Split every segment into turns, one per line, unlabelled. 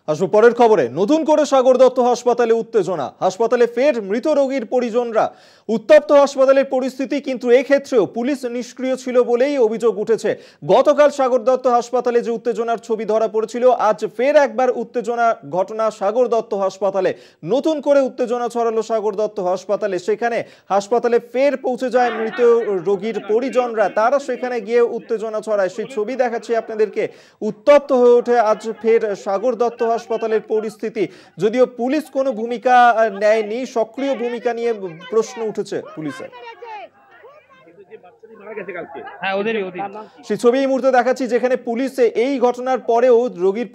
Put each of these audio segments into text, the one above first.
আসবো পরের খবরে। নতুন করে সাগর দত্ত হাসপাতালে উত্তেজনা। হাসপাতালে ফের মৃত রোগীর পরিজনরা। উত্তপ্ত হাসপাতালের পরিস্থিতি, কিন্তু এক্ষেত্রেও পুলিশ নিষ্ক্রিয় ছিল বলেই অভিযোগ উঠেছে। গতকাল সাগর দত্ত হাসপাতালে যে উত্তেজনার ছবি ধরা পড়েছিল, আজ ফের একবার উত্তেজনা ঘটনা সাগর দত্ত হাসপাতালে। নতুন করে উত্তেজনা ছড়ালো সাগর দত্ত হাসপাতালে। সেখানে হাসপাতালে ফের পৌঁছে যায় মৃত রোগীর পরিজনরা। তারা সেখানে গিয়ে উত্তেজনা ছড়ায়, সেই ছবি দেখাচ্ছি আপনাদেরকে। উত্তপ্ত হয়ে ওঠে আজ ফের সাগর দত্ত হাসপাতালের পরিস্থিতি। যদিও পুলিশ কোনো ভূমিকা নেয়নি, সক্রিয় ভূমিকা নিয়ে প্রশ্ন উঠেছে পুলিশের। সেই ছবি এই মুহূর্তে দেখাচ্ছি, যেখানে পুলিশ এই ঘটনার পরেও রোগীর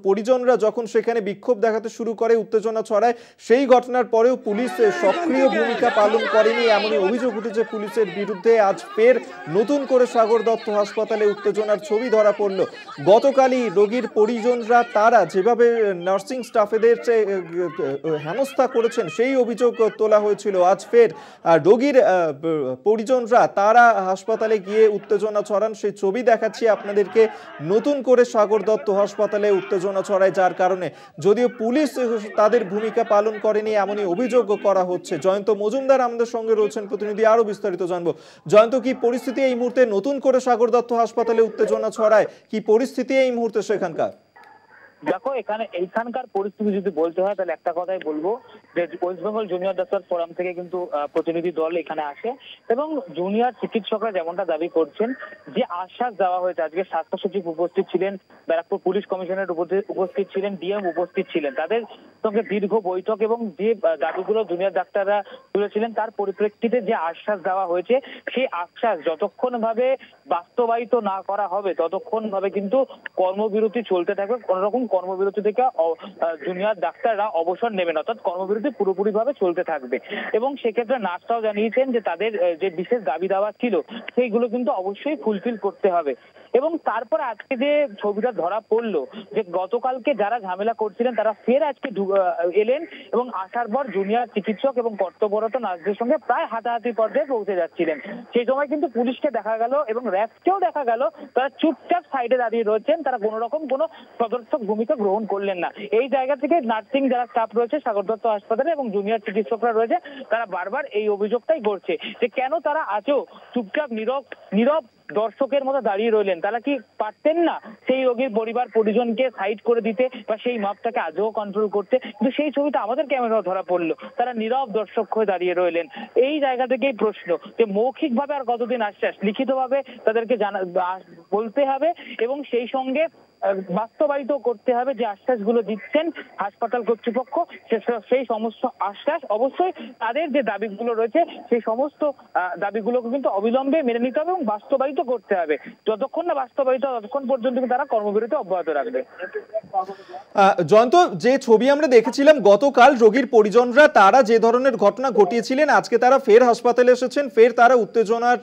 পরিজনরা যখন সেখানে বিক্ষোভ দেখাতে শুরু করে, উত্তেজনা ছড়ায়, সেই ঘটনার পরেও পুলিশ সক্রিয় ভূমিকা পালন করেনি, এমনই অভিযোগ উঠেছে পুলিশের বিরুদ্ধে। আজ ফের নতুন করে সাগর দত্ত হাসপাতালে উত্তেজনার ছবি ধরা পড়ল। গতকালই রোগীর পরিজনরা তারা যেভাবে নার্সিং স্টাফেদের হেনস্থা করেছেন, সেই অভিযোগ তোলা হয়েছিল। আজ ফের রোগীর পরিজনরা তারা হাসপাতালে গিয়ে উত্তেজনা ছড়ান, সেই ছবি দেখাচ্ছি আপনাদেরকে। নতুন করে সাগর দত্ত হাসপাতালে উত্তেজনা ছড়ায়, যার কারণে যদিও পুলিশ তাদের ভূমিকা পালন করেনি, এমনই অভিযোগ করা হচ্ছে। জয়ন্ত মজুমদার আমাদের সঙ্গে রয়েছেন প্রতিনিধি, আরো বিস্তারিত জানবো। জয়ন্ত, কি পরিস্থিতি এই মুহূর্তে? নতুন করে সাগর দত্ত হাসপাতালে উত্তেজনা ছড়ায়, কি পরিস্থিতি এই মুহূর্তে সেখানকার?
দেখো, এইখানকার পরিস্থিতি যদি বলতে হয় তাহলে একটা কথাই বলবো যে West Bengal junior doctor forum থেকে কিন্তু প্রতিনিধি দল এখানে আসে এবং জুনিয়র চিকিৎসকরা যেমনটা দাবি করছেন, যে আশ্বাস দেওয়া হয়েছে, আজকে স্বাস্থ্য সচিব উপস্থিত ছিলেন, ব্যারাকপুর পুলিশ কমিশনার উপস্থিত ছিলেন, ডিএম উপস্থিত ছিলেন, তাদের সঙ্গে দীর্ঘ বৈঠক এবং যে দাবিগুলো জুনিয়র ডাক্তাররা তুলেছিলেন তার পরিপ্রেক্ষিতে যে আশ্বাস দেওয়া হয়েছে, সেই আশ্বাস যতক্ষণ ভাবে বাস্তবায়িত না করা হবে ততক্ষণ ভাবে কিন্তু কর্মবিরতি চলতে থাকবে। কোন রকম কর্মবিরতি থেকে জুনিয়র ডাক্তাররা অবসর নেবেন, অর্থাৎ কর্মবিরতি পুরোপুরি ভাবে চলতে থাকবে। এবং সেক্ষেত্রে নার্সরাও জানিয়েছেন যে তাদের যে বিশেষ দাবি দাওয়া ছিল সেইগুলো কিন্তু অবশ্যই ফুলফিল করতে হবে। এবং তারপর আজকে যে ছবিটা ধরা পড়লো, যে গতকালকে যারা ঝামেলা করছিলেন তারা ফের আজকে এলেন এবং আসার পর জুনিয়র চিকিৎসক এবং কর্তব্যরত নার্সদের সঙ্গে প্রায় হাতাহাতি পর্যায়ে পৌঁছে যাচ্ছিলেন। সেই সময় কিন্তু পুলিশকে দেখা গেল এবং র্যাবকেও দেখা গেল তারা চুপচাপ সাইডে দাঁড়িয়ে রয়েছেন, তারা কোনো রকম কোনো সদর্থক ভূমিকা গ্রহণ করলেন না। এই জায়গা থেকে নার্সিং যারা স্টাফ রয়েছে সাগর দত্ত হাসপাতালে এবং জুনিয়র চিকিৎসকরা রয়েছে, তারা বারবার এই অভিযোগটাই করছে যে কেন তারা আজও চুপচাপ নীরব দর্শকের মতো দাঁড়িয়ে রইলেন। তারা কি পারতেন না সেই রোগীর পরিবার পরিজনকে সাইড করে দিতে বা সেই মাপটাকে আজও কন্ট্রোল করতে? কিন্তু সেই ছবিটা আমাদের ক্যামেরাও ধরা পড়লো, তারা নীরব দর্শক হয়ে দাঁড়িয়ে রইলেন। এই জায়গা থেকেই প্রশ্ন যে মৌখিকভাবে আর কতদিন আশ্বাস, লিখিতভাবে তাদেরকে বলতে হবে এবং সেই সঙ্গে বাস্তবায়িত করতে হবে যে আশ্বাসগুলো দিচ্ছেন হাসপাতাল কর্তৃপক্ষ। সেই সমস্ত আশ্বাস অবশ্যই তাদের যে দাবিগুলো রয়েছে সেই সমস্ত দাবিগুলোকে কিন্তু অবিলম্বে মেনে নিতে হবে এবং বাস্তবায়িত করতে হবে। যতক্ষণ না বাস্তবায়িত ততক্ষণ পর্যন্ত তারা কর্মবিরতি অব্যাহত রাখবে।
জয়ন্ত, যে ছবি আমরা দেখেছিলাম গতকাল, রোগীর পরিজনরা তারা যে ধরনের ঘটনা ঘটিয়েছিলেন, আজকে তারা ফের হাসপাতালে এসেছেন, ফের তারা উত্তেজনার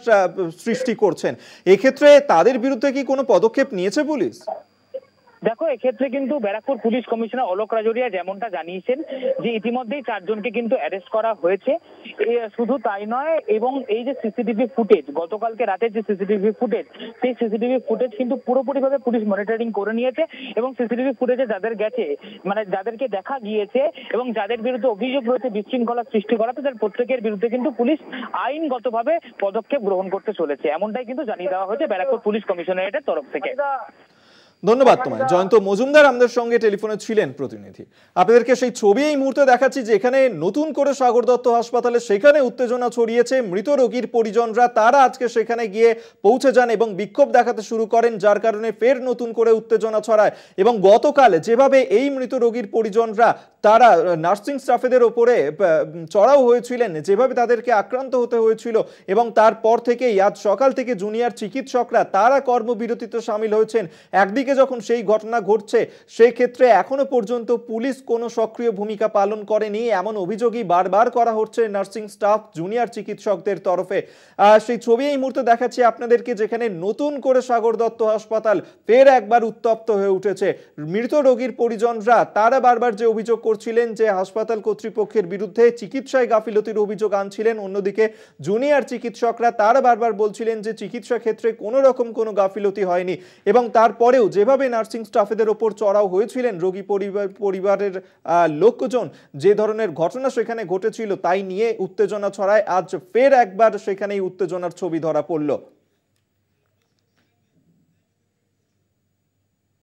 সৃষ্টি করছেন। এক্ষেত্রে তাদের বিরুদ্ধে কি কোনো পদক্ষেপ নিয়েছে পুলিশ?
দেখো, এক্ষেত্রে কিন্তু ব্যারাকপুর পুলিশ কমিশনার অলোক রাজরিয়া যেমনটা জানিয়েছেন যে ইতিমধ্যেই 4 জনকে কিন্তু অ্যারেস্ট করা হয়েছে। শুধু তাই নয়, এবং এই যে সিসিটিভি ফুটেজ, গতকালকে রাতের যে সিসিটিভি ফুটেজ, সেই সিসিটিভি ফুটেজ কিন্তু পুরোপুরিভাবে পুলিশ মনিটরিং করে নিয়েছে এবং সিসিটিভি ফুটেজে যাদের গেছে, মানে যাদেরকে দেখা গিয়েছে এবং যাদের বিরুদ্ধে অভিযোগ রয়েছে বিশৃঙ্খলা সৃষ্টি করা, তাদের প্রত্যেকের বিরুদ্ধে কিন্তু পুলিশ আইনগতভাবে পদক্ষেপ গ্রহণ করতে চলেছে, এমনটাই কিন্তু জানিয়ে দেওয়া হয়েছে ব্যারাকপুর পুলিশ কমিশনারেটের তরফ থেকে।
ধন্যবাদ তোমায়। জয়ন্ত মজুমদার আমাদের সঙ্গে টেলিফোনে ছিলেন প্রতিনিধি। আপনাদেরকে সেই ছবি এই মুহূর্তে দেখাচ্ছি, যেখানে নতুন করে সাগর দত্ত হাসপাতালে সেখানে উত্তেজনা ছড়িয়েছে। মৃত রোগীর পরিজনরা তারা আজকে সেখানে গিয়ে পৌঁছে যান এবং বিক্ষোভ দেখাতে শুরু করেন, যার কারণে ফের নতুন করে উত্তেজনা ছড়ায়। এবং গতকাল যেভাবে এই মৃত রোগীর পরিজনরা তারা নার্সিং স্টাফেদের ওপরে চড়াও হয়েছিলেন, যেভাবে তাদেরকে আক্রান্ত হতে হয়েছিল, এবং তারপর থেকেই আজ সকাল থেকে জুনিয়র চিকিৎসকরা তারা কর্মবিরতিতে সামিল হয়েছেন। একদিকে যখন সেই ঘটনা ঘটছে, সেই ক্ষেত্রে এখনো পর্যন্ত পুলিশ কোনো সক্রিয় ভূমিকা পালন করেনি, এমন অভিযোগই বারবার করা হচ্ছে নার্সিং স্টাফ জুনিয়র চিকিৎসকদের তরফে। সেই ছবি এই মুহূর্তে দেখাচ্ছি আপনাদেরকে, যেখানে নতুন করে সাগর দত্ত হাসপাতাল ফের একবার উত্তপ্ত হয়ে উঠেছে। মৃত রোগীর পরিজনরা তারা বারবার যে অভিযোগ করছিলেন যে হাসপাতাল কর্তৃপক্ষের বিরুদ্ধে চিকিৎসায় গাফিলতির অভিযোগ আনছিলেন, অন্যদিকে জুনিয়র চিকিৎসকরা তারা বারবার বলছিলেন যে চিকিৎসা ক্ষেত্রে কোনো রকম কোনো গাফিলতি হয়নি। এবং তারপরেও যেভাবে নার্সিং স্টাফেদের ওপর চড়াও হয়েছিলেন রোগী পরিবারের লোকজন, যে ধরনের ঘটনা সেখানে ঘটেছিল তাই নিয়ে উত্তেজনা ছড়ায়। আজ ফের একবার সেখানেই উত্তেজনার ছবি ধরা পড়ল।